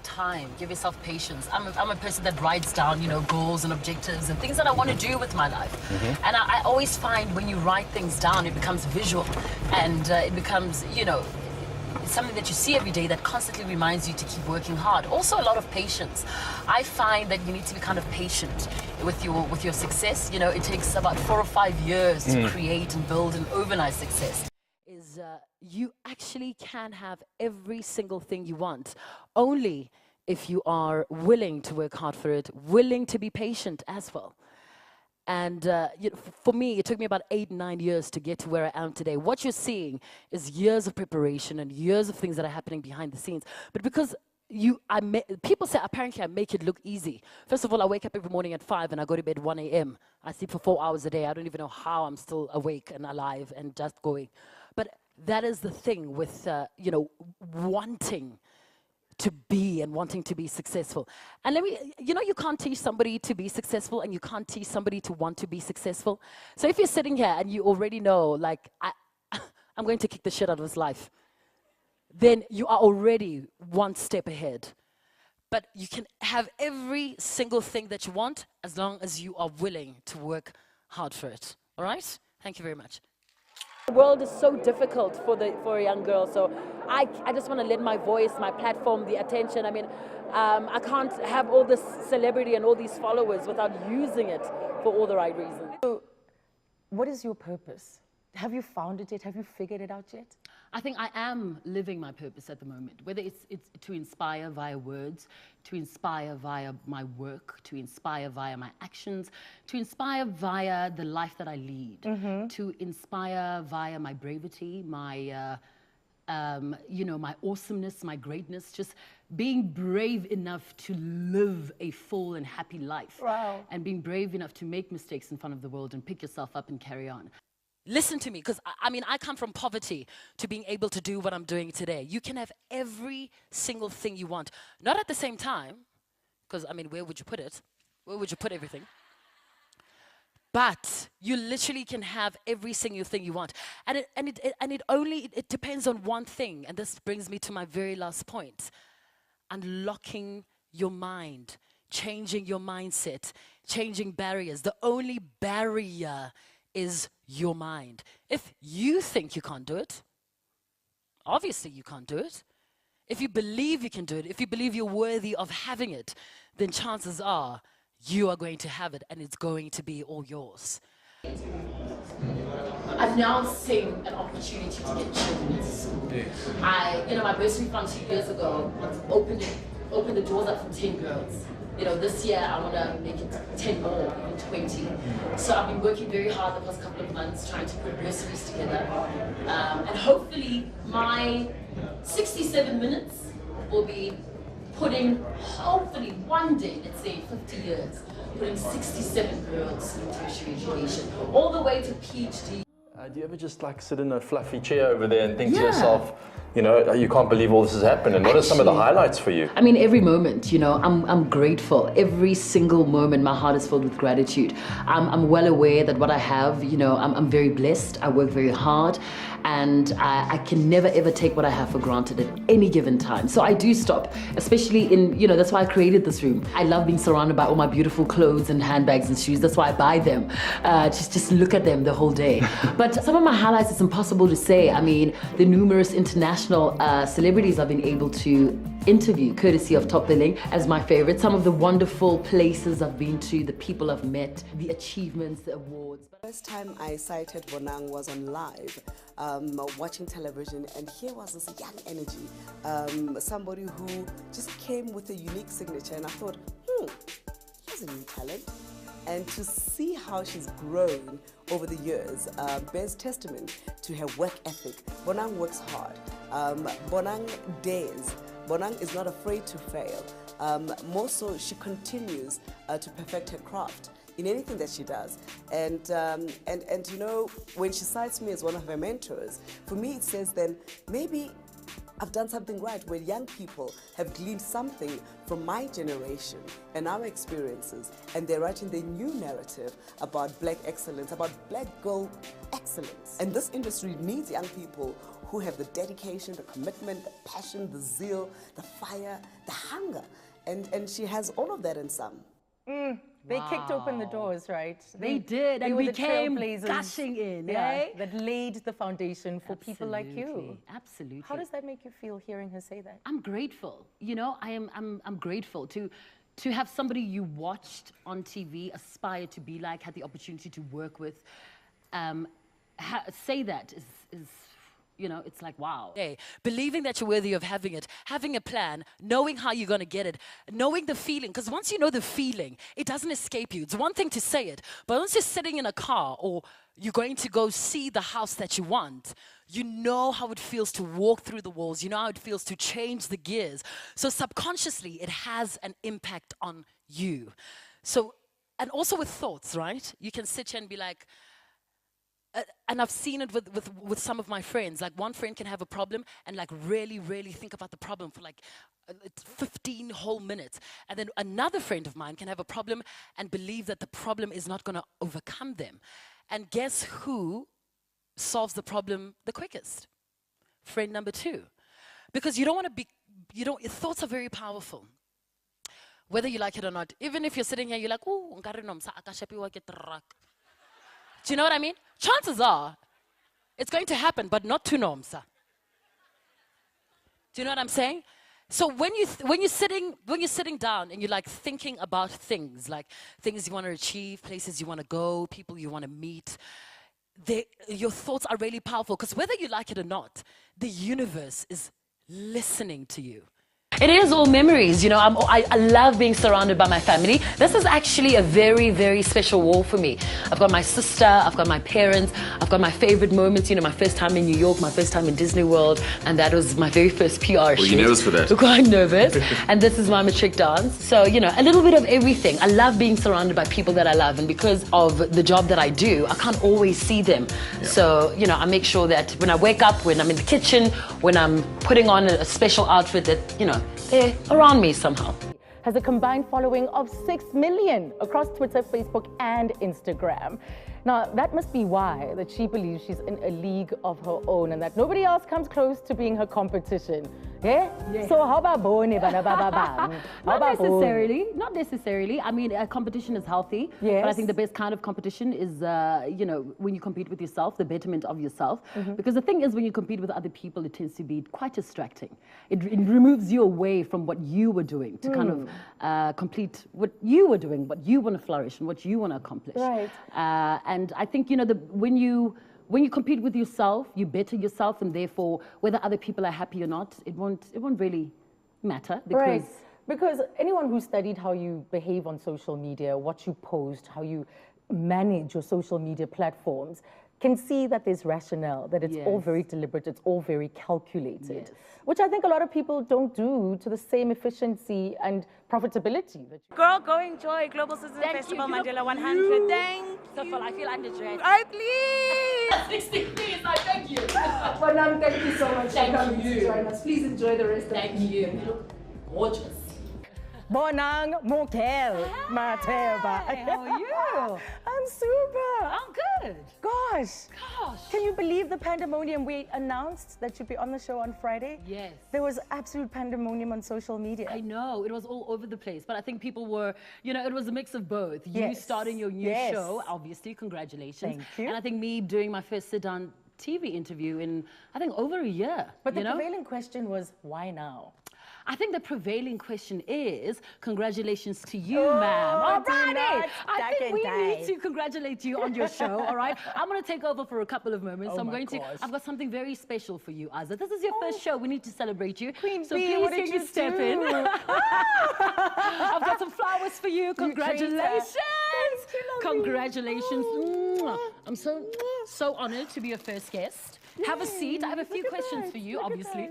time, give yourself patience. I'm a person that writes down, you know, goals and objectives and things that I want to do with my life. And I always find when you write things down, it becomes visual, and it becomes, you know, it's something that you see every day that constantly reminds you to keep working hard. Also, a lot of patience. I find that you need to be kind of patient with your success. You know, it takes about 4 or 5 years to create and build an overnight success. You actually can have every single thing you want, only if you are willing to work hard for it, willing to be patient as well. And you know, for me, it took me about 8, 9 years to get to where I am today. What you're seeing is years of preparation and years of things that are happening behind the scenes. But because people say apparently I make it look easy. First of all, I wake up every morning at 5 and I go to bed 1 a.m. I sleep for 4 hours a day. I don't even know how I'm still awake and alive and just going. But that is the thing with, you know, wanting to be and wanting to be successful. And you know, you can't teach somebody to be successful and you can't teach somebody to want to be successful. So if you're sitting here and you already know, like, I'm going to kick the shit out of his life, then you are already one step ahead. But you can have every single thing that you want as long as you are willing to work hard for it. All right? Thank you very much. The world is so difficult for a young girl, so I just want to lend my voice, my platform, the attention. I mean, I can't have all this celebrity and all these followers without using it for all the right reasons. So, what is your purpose? Have you found it yet? Have you figured it out yet? I think I am living my purpose at the moment, whether it's to inspire via words, to inspire via my work, to inspire via my actions, to inspire via the life that I lead, to inspire via my bravery, my, you know, my awesomeness, my greatness, just being brave enough to live a full and happy life. Wow. And being brave enough to make mistakes in front of the world and pick yourself up and carry on. Listen to me, because I mean, I come from poverty to being able to do what I'm doing today. You can have every single thing you want, not at the same time, because I mean, where would you put it? Where would you put everything? But you literally can have every single thing you want, and it depends on one thing. And this brings me to my very last point: unlocking your mind, changing your mindset, changing barriers. The only barrier is your mind. If you think you can't do it, obviously you can't do it. If you believe you can do it, if you believe you're worthy of having it, then chances are you are going to have it and it's going to be all yours. Announcing an opportunity to get children into school. You know, my bursary fund 2 years ago opened the doors up for 10 girls. You know, this year I want to make it 10 more, even 20. So I've been working very hard the past couple of months trying to put bursaries together. And hopefully my 67 minutes will be putting, hopefully one day, let's say 50 years, putting 67 girls through tertiary education, all the way to PhD. Do you ever just like sit in a fluffy chair over there and think to yourself, you know, you can't believe all this has happened? And what are some of the highlights for you? I mean, every moment, you know, I'm grateful. Every single moment, my heart is filled with gratitude. I'm well aware that what I have, you know, I'm very blessed. I work very hard, and I can never ever take what I have for granted at any given time. So I do stop, especially in, you know, that's why I created this room. I love being surrounded by all my beautiful clothes and handbags and shoes. That's why I buy them. Just look at them the whole day. But some of my highlights, it's impossible to say. I mean, the numerous international celebrities I've been able to interview, courtesy of Top Billing, as my favorite. Some of the wonderful places I've been to, the people I've met, the achievements, the awards. The first time I sighted Bonang was on live, watching television, and here was this young energy, somebody who just came with a unique signature, and I thought, here's a new talent. And to see how she's grown over the years bears testament to her work ethic. Bonang works hard. Bonang dares. Bonang is not afraid to fail. More so, she continues to perfect her craft in anything that she does. And you know, when she cites me as one of her mentors, for me it says then maybe I've done something right, where young people have gleaned something from my generation and our experiences, and they're writing their new narrative about black excellence, about black girl excellence. And this industry needs young people who have the dedication, the commitment, the passion, the zeal, the fire, the hunger. And she has all of that in some. They kicked open the doors, right? They did, and were we the came trailblazers, gushing in, yeah, eh? that laid the foundation for people like you. Absolutely, absolutely. How does that make you feel hearing her say that? I'm grateful. You know, I'm grateful to have somebody you watched on TV, aspire to be like, had the opportunity to work with, say that is, you know, it's like, wow. Hey, believing that you're worthy of having it, having a plan, knowing how you're going to get it, knowing the feeling. Because once you know the feeling, it doesn't escape you. It's one thing to say it, but once you're sitting in a car or you're going to go see the house that you want, you know how it feels to walk through the walls. You know how it feels to change the gears. So subconsciously, it has an impact on you. So, and also with thoughts, right? You can sit here and be like, and I've seen it with some of my friends. Like, one friend can have a problem and like really think about the problem for like 15 whole minutes. And then another friend of mine can have a problem and believe that the problem is not going to overcome them. And guess who solves the problem the quickest? Friend number 2. Because you don't want to be, your thoughts are very powerful. Whether you like it or not. Even if you're sitting here, you're like, ooh, do you know what I mean? Chances are, it's going to happen, but not to Nomsa. Do you know what I'm saying? So when you're sitting down and you're like thinking about things, like things you want to achieve, places you want to go, people you want to meet, your thoughts are really powerful, because whether you like it or not, the universe is listening to you. It is all memories, you know. I love being surrounded by my family. This is actually a very special wall for me. I've got my sister, I've got my parents, I've got my favorite moments, you know, my first time in New York, my first time in Disney World, and that was my very first PR shoot. Were you nervous for that? Quite nervous. And this is my matric dance. So, you know, a little bit of everything. I love being surrounded by people that I love, and because of the job that I do, I can't always see them. Yeah. So, you know, I make sure that when I wake up, when I'm in the kitchen, when I'm putting on a special outfit, that, you know, they're around me somehow. Has a combined following of 6 million across Twitter, Facebook, and Instagram. Now, that must be why that she believes she's in a league of her own and that nobody else comes close to being her competition. Yeah? So how about Boni? Not necessarily. I mean, competition is healthy. Yes. But I think the best kind of competition is, you know, when you compete with yourself, the betterment of yourself. Because the thing is, when you compete with other people, it tends to be quite distracting. It removes you away from what you were doing to kind of complete what you were doing, what you want to flourish and what you want to accomplish. Right. And I think, you know, when you compete with yourself, you better yourself, and therefore, whether other people are happy or not, it won't really matter. Right. Because anyone who studied how you behave on social media, what you post, how you manage your social media platforms, can see that there's rationale, that it's all very deliberate, it's all very calculated, which I think a lot of people don't do to the same efficiency and profitability. Girl, go enjoy Global Citizen Festival Mandela 100. Thank you. I feel underdressed. I please. 60, please, I thank you. Bonang, thank you so much for coming to join us. Please enjoy the rest of the Thank you. You look gorgeous. Bonang Matheba. How are you? I'm super. I'm good. Gosh. Can you believe the pandemonium? We announced that you'd be on the show on Friday. Yes. There was absolute pandemonium on social media. I know, it was all over the place, but I think people were, you know, it was a mix of both. You Yes. starting your new Yes. show, obviously, congratulations. Thank you. And I think me doing my first sit-down TV interview in, I think, over a year. But the you know? prevailing question was, why now? I think the prevailing question is, congratulations to you, ma'am. All righty. I think we need to congratulate you on your show, all right? I'm going to take over for a couple of moments. So I'm going to, I've got something very special for you, Azza. This is your first show. We need to celebrate you. Queen so Bee, please what did take you a step in. I've got some flowers for you. Congratulations. Congratulations. I'm so honored to be your first guest. Have a seat. I have a few questions for you, obviously.